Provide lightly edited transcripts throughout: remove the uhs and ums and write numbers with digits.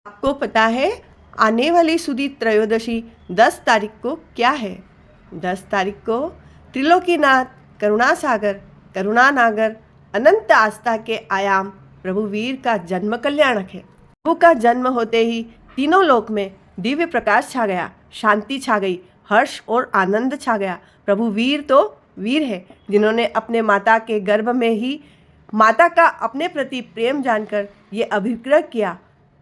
आपको पता है आने वाली सुदी त्रयोदशी 10 तारीख को क्या है? 10 तारीख को त्रिलोकीनाथ, करुणासागर, करुणानागर, अनंत आस्था के आयाम प्रभु वीर का जन्म कल्याणक है। प्रभु का जन्म होते ही तीनों लोक में दिव्य प्रकाश छा गया, शांति छा गई, हर्ष और आनंद छा गया। प्रभु वीर तो वीर है जिन्होंने अपने माता के गर्भ में ही माता का अपने प्रति प्रेम जानकर ये अभिप्राय किया,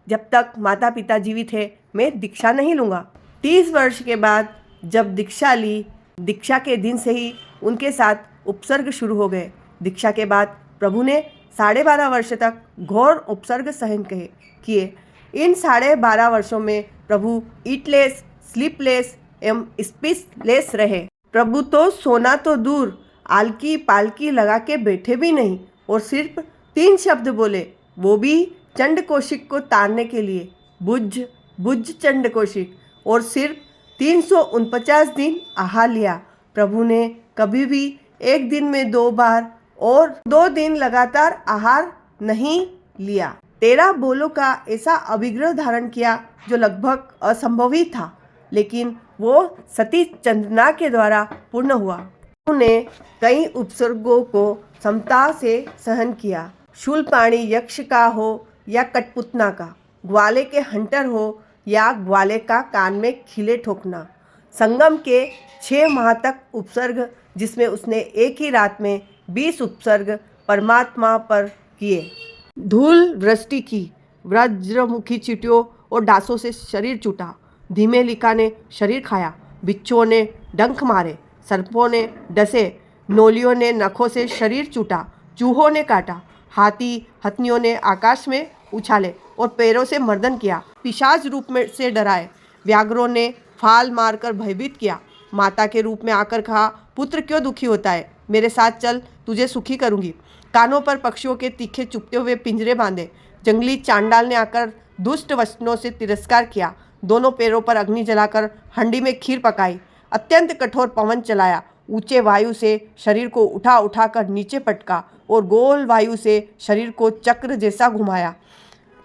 जब तक माता पिता जीवित है मैं दीक्षा नहीं लूँगा। 30 वर्ष के बाद जब दीक्षा ली, दीक्षा के दिन से ही उनके साथ उपसर्ग शुरू हो गए। दीक्षा के बाद प्रभु ने 12.5 वर्ष तक घोर उपसर्ग सहन किए। इन 12.5 वर्षों में प्रभु ईटलेस, स्लीपलेस एवं स्पीचलेस रहे। प्रभु तो सोना तो दूर, आलकी पालकी लगा के बैठे भी नहीं और सिर्फ 3 शब्द बोले, वो भी चंड कौशिक को तारने के लिए, बुझ बुझ चंड कौशिक। और सिर्फ 349 दिन आहार लिया। प्रभु ने कभी भी एक दिन में 2 बार और 2 दिन लगातार आहार नहीं लिया। 13 बोलों का ऐसा अभिग्रह धारण किया जो लगभग असंभव ही था, लेकिन वो सती चंदना के द्वारा पूर्ण हुआ। उन्होंने कई उपसर्गों को समता से सहन किया। शूलपाणी यक्ष का हो या कठपुतना का, ग्वाले के हंटर हो या ग्वाले का कान में खिले ठोकना। संगम के 6 माह तक उपसर्ग, जिसमें उसने एक ही रात में 20 उपसर्ग परमात्मा पर किए। धूल वृष्टि की, वज्रमुखी चींटियों और डांसों से शरीर चूटा। धीमे लिका ने शरीर खाया, बिच्छुओं ने डंक मारे, सर्पों ने डसे, नोलियों ने नखों से शरीर चूटा, चूहों ने काटा, हाथी हथनियों ने आकाश में उछाले और पैरों से मर्दन किया। पिशाच रूप में से डराए, व्याघ्रों ने फाल मारकर भयभीत किया। माता के रूप में आकर कहा, पुत्र क्यों दुखी होता है, मेरे साथ चल, तुझे सुखी करूंगी। कानों पर पक्षियों के तीखे चुभते हुए पिंजरे बांधे। जंगली चांडाल ने आकर दुष्ट वचनों से तिरस्कार किया। दोनों पैरों पर अग्नि जलाकर हंडी में खीर पकाई। अत्यंत कठोर पवन चलाया, ऊंचे वायु से शरीर को उठा उठा कर नीचे पटका और गोल वायु से शरीर को चक्र जैसा घुमाया।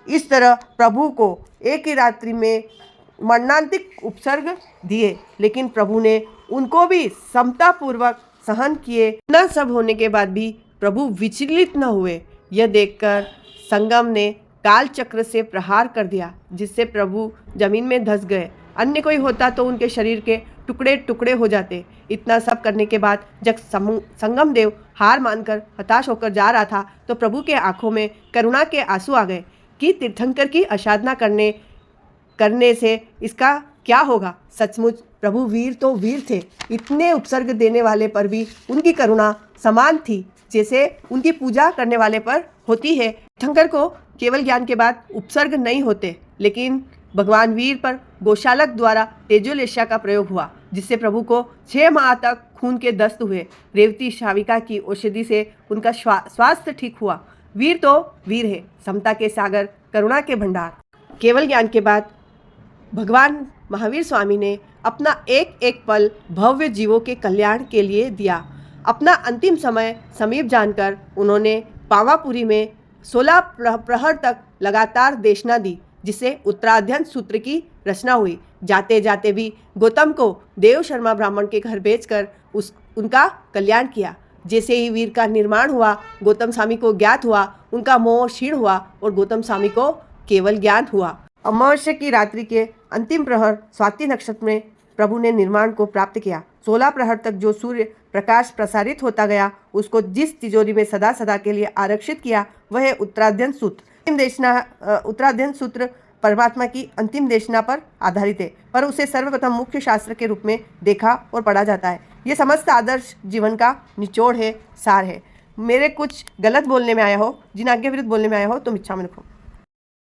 इस तरह प्रभु को एक ही रात्रि में मरणांतिक उपसर्ग दिए, लेकिन प्रभु ने उनको भी समतापूर्वक सहन किए। इतना सब होने के बाद भी प्रभु विचलित न हुए। यह देखकर संगम ने काल चक्र से प्रहार कर दिया, जिससे प्रभु जमीन में धंस गए। अन्य कोई होता तो उनके शरीर के टुकड़े टुकड़े हो जाते। इतना सब करने के बाद जब संगम देव हार मानकर हताश होकर जा रहा था, तो प्रभु के आंखों में करुणा के आंसू आ गए कि तीर्थंकर की असाधना करने से इसका क्या होगा। सचमुच प्रभु वीर तो वीर थे। इतने उपसर्ग देने वाले पर भी उनकी करुणा समान थी जैसे उनकी पूजा करने वाले पर होती है। तीर्थंकर को केवल ज्ञान के बाद उपसर्ग नहीं होते, लेकिन भगवान वीर पर गोशालक द्वारा तेजोलेशा का प्रयोग हुआ, जिससे प्रभु को 6 माह तक खून के दस्त हुए। रेवती शाविका की औषधि से उनका स्वास्थ्य ठीक हुआ। वीर तो वीर है, समता के सागर, करुणा के भंडार। केवल ज्ञान के बाद भगवान महावीर स्वामी ने अपना एक एक पल भव्य जीवों के कल्याण के लिए दिया। अपना अंतिम समय समीप जानकर उन्होंने पावापुरी में 16 प्रहर तक लगातार देशना दी, जिससे उत्तराध्ययन सूत्र की रचना हुई। जाते जाते भी गौतम को देव शर्मा ब्राह्मण के घर भेजकर उनका कल्याण किया। जैसे ही वीर का निर्माण हुआ, गौतम स्वामी को ज्ञात हुआ, उनका मोह क्षीण हुआ और गौतम स्वामी को केवल ज्ञान हुआ। अमावस्या की रात्रि के अंतिम प्रहर स्वाति नक्षत्र में प्रभु ने निर्माण को प्राप्त किया। 16 प्रहर तक जो सूर्य प्रकाश प्रसारित होता गया, उसको जिस तिजोरी में सदा सदा के लिए आरक्षित किया, वह है उत्तराध्ययन सूत्र। उत्तराध्ययन सूत्र परमात्मा की अंतिम देशना पर आधारित है, पर उसे सर्वप्रथम मुख्य शास्त्र के रूप में देखा और पढ़ा जाता है। यह समस्त आदर्श जीवन का निचोड़ है, सार है। मेरे कुछ गलत बोलने में आया हो, जिन आज्ञा विरुद्ध बोलने में आया हो, तुम इच्छा में रखो।